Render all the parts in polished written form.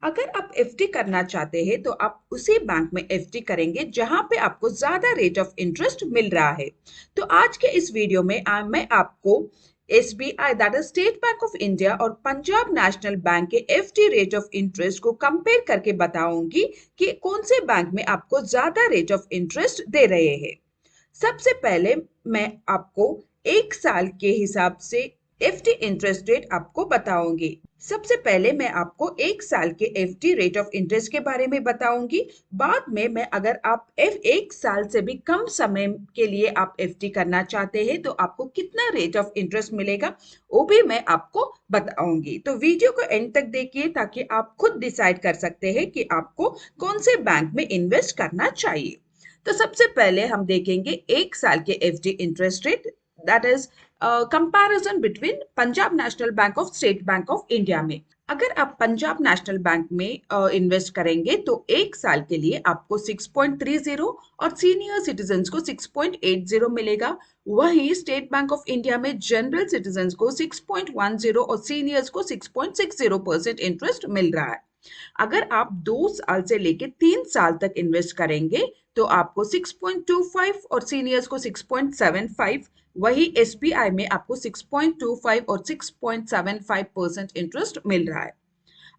अगर आप एफडी करना चाहते हैं तो आप उसी बैंक में एफडी करेंगे जहां पे आपको ज्यादा रेट ऑफ इंटरेस्ट मिल रहा है। तो आज के इस वीडियो में मैं आपको SBI that is state Bank of India और पंजाब नेशनल बैंक के एफडी रेट ऑफ इंटरेस्ट को कंपेयर करके बताऊंगी कि कौन से बैंक में आपको ज्यादा रेट ऑफ इंटरेस्ट दे रहे हैं। सबसे पहले मैं आपको एक साल के हिसाब से एफडी इंटरेस्ट रेट आपको बताऊंगी। सबसे पहले मैं आपको एक साल के एफडी रेट ऑफ इंटरेस्ट के बारे में बताऊंगी। बाद में मैं अगर आप एक साल से भी कम समय के लिए आप एफडी करना चाहते हैं तो आपको कितना रेट ऑफ इंटरेस्ट मिलेगा वो भी मैं आपको बताऊंगी। तो वीडियो को एंड तक देखिए ताकि आप खुद डिसाइड कर सकते हैं कि आपको कौन से बैंक में इन्वेस्ट करना चाहिए। तो सबसे पहले हम देखेंगे एक साल के FD interest rate that is comparison between Punjab National bank of state Bank of India में। अगर आप पंजाब नेशनल बैंक में इन्वेस्ट करेंगे तो एक साल के लिए आपको 6.30 और सीनियर सिटीजन्स को 6.80 मिलेगा। वहीं स्टेट बैंक ऑफ इंडिया में जनरल सिटीजन्स को 6.10 और सीनियर्स को 6.60% इंटरेस्ट मिल रहा है। अगर आप 2 साल से लेके 3 साल तक इन्वेस्ट करेंगे तो आपको 6.25 और सीनियर्स को 6.75, वही एसबीआई में आपको 6.25 और 6.75% इंटरेस्ट मिल रहा है।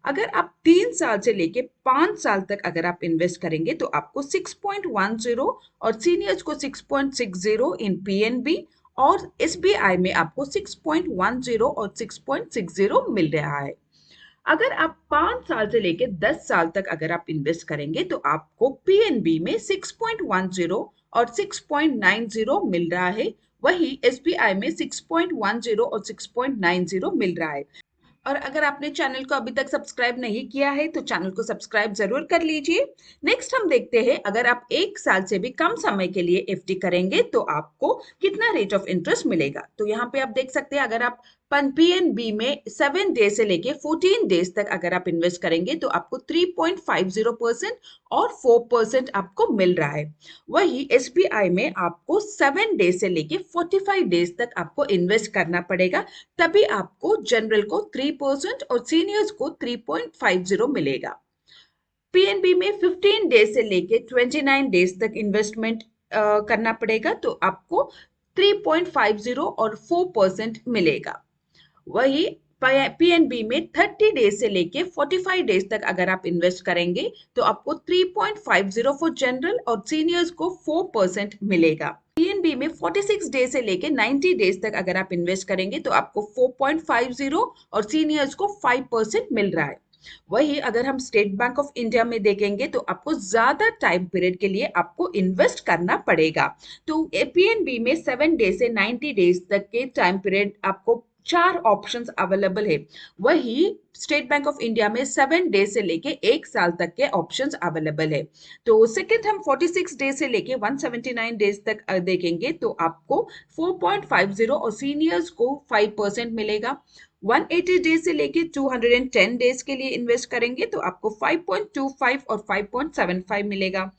अगर आप 3 साल से लेके 5 साल तक अगर आप इन्वेस्ट करेंगे तो आपको 6.10 और सीनियर्स को 6.60 इन पीएनबी और एसबीआई में आपको 6.10 और 6.60 मिल रहा है। अगर आप 5 साल से लेकर 10 साल तक अगर आप इन्वेस्ट करेंगे तो आपको पीएनबी में 6.10 और 6.90 मिल रहा है। वही एसबीआई में 6.10 और 6.90 मिल रहा है। और अगर आपने चैनल को अभी तक सब्सक्राइब नहीं किया है तो चैनल को सब्सक्राइब जरूर कर लीजिए। नेक्स्ट हम देखते हैं अगर आप एक साल से भी कम समय के लिए एफडी करेंगे तो आपको कितना रेट ऑफ इंटरेस्ट मिलेगा। तो यहाँ पे आप देख सकते हैं अगर आप पीएनबी में 7 डे से लेके 14 डेज तक अगर आप इन्वेस्ट करेंगे तो आपको 3.50% और 4% आपको मिल रहा है। वही एसबीआई में आपको 7 डे से लेके 45 डेज तक आपको इन्वेस्ट करना पड़ेगा, तभी आपको जनरल को 3% और सीनियर्स को 3.50 मिलेगा। पीएनबी में 15 डेज से लेके 29 डेज तक इन्वेस्टमेंट करना पड़ेगा तो आपको 3.50 और 4% मिलेगा। वही पीएनबी में 30 डेज से लेके 45 डेज तक अगर आप इन्वेस्ट करेंगे तो आपको 3.50 फॉर जनरल और सीनियर्स को 4% मिलेगा। पीएनबी में 46 डेज से लेके 90 डेज तक अगर आप इन्वेस्ट करेंगे तो आपको 4.50 और सीनियर्स को 5% मिल रहा है। वही अगर हम स्टेट बैंक ऑफ इंडिया में देखेंगे तो आपको ज्यादा टाइम पीरियड के लिए आपको इन्वेस्ट करना पड़ेगा। तो पीएनबी में 7 डे से 90 डेज तक के टाइम पीरियड आपको 4 ऑप्शंस अवेलेबल है। वही स्टेट बैंक ऑफ इंडिया में 7 डे से लेके 1 साल तक के ऑप्शंस अवेलेबल है। तो सेकंड हम 46 डेज से लेके 179 डेज तक देखेंगे तो आपको 4.50 और सीनियर्स को 5% मिलेगा। 180 डेज से लेके 210 डेज के लिए इन्वेस्ट करेंगे तो आपको 5.25 और 5.75 मिलेगा।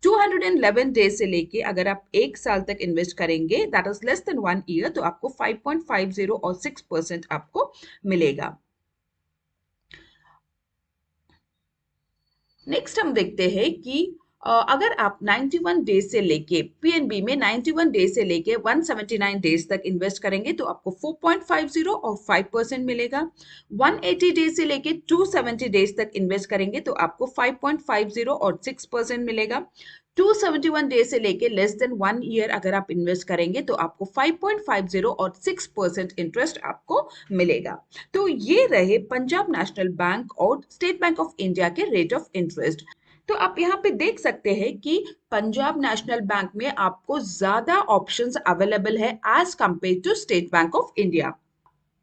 211 डेज से लेके अगर आप 1 साल तक इन्वेस्ट करेंगे that is less than 1 year तो आपको 5.50 और 6% आपको मिलेगा। नेक्स्ट हम देखते हैं कि अगर आप 91 डेज से लेके पीएनबी में 91 डेज से लेके 179 डेज तक इन्वेस्ट करेंगे तो आपको 4.50 और 5% मिलेगा। 180 डेज से लेके 270 डेज तक इन्वेस्ट करेंगे तो आपको 5.50 और 6% मिलेगा। 271 डेज से लेके लेस देन 1 ईयर अगर आप इन्वेस्ट करेंगे तो आपको 5.50 और 6% इंटरेस्ट आपको मिलेगा। तो ये रहे पंजाब नेशनल बैंक और स्टेट बैंक ऑफ इंडिया के रेट ऑफ इंटरेस्ट। तो आप यहाँ पे देख सकते हैं कि पंजाब नेशनल बैंक में आपको ज्यादा ऑप्शंस अवेलेबल है as compare to State Bank of India.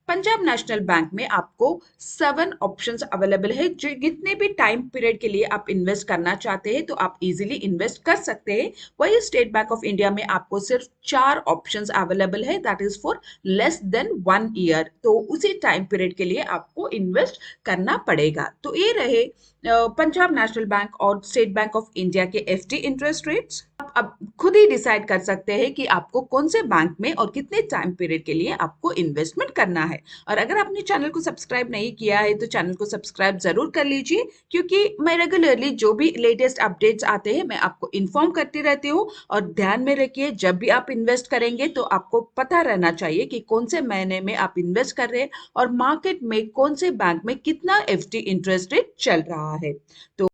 Punjab National Bank में आपको 7 ऑप्शंस अवेलेबल है। जो जितने भी टाइम पीरियड के लिए आप इन्वेस्ट करना चाहते हैं तो आप इजीली इन्वेस्ट कर सकते हैं। वही स्टेट बैंक ऑफ इंडिया में आपको सिर्फ 4 ऑप्शंस अवेलेबल है that is for less than 1 year. तो उसी टाइम पीरियड के लिए आपको इन्वेस्ट करना पड़ेगा। तो ये रहे पंजाब नेशनल बैंक और स्टेट बैंक ऑफ इंडिया के एफडी इंटरेस्ट रेट्स। अब खुद ही डिसाइड कर सकते हैं कि आपको कौन से बैंक में और कितने टाइम पीरियड के लिए आपको इन्वेस्टमेंट करना है। और अगर आपने चैनल को सब्सक्राइब नहीं किया है तो चैनल को सब्सक्राइब जरूर कर लीजिए, क्योंकि मैं रेगुलरली जो भी लेटेस्ट अपडेट्स आते हैं मैं आपको इन्फॉर्म करती रहती हूँ। और ध्यान में रखिए, जब भी आप इन्वेस्ट करेंगे तो आपको पता रहना चाहिए कि कौन से महीने में आप इन्वेस्ट कर रहे हैं और मार्केट में कौन से बैंक में कितना एफडी इंटरेस्ट रेट चल रहा है। तो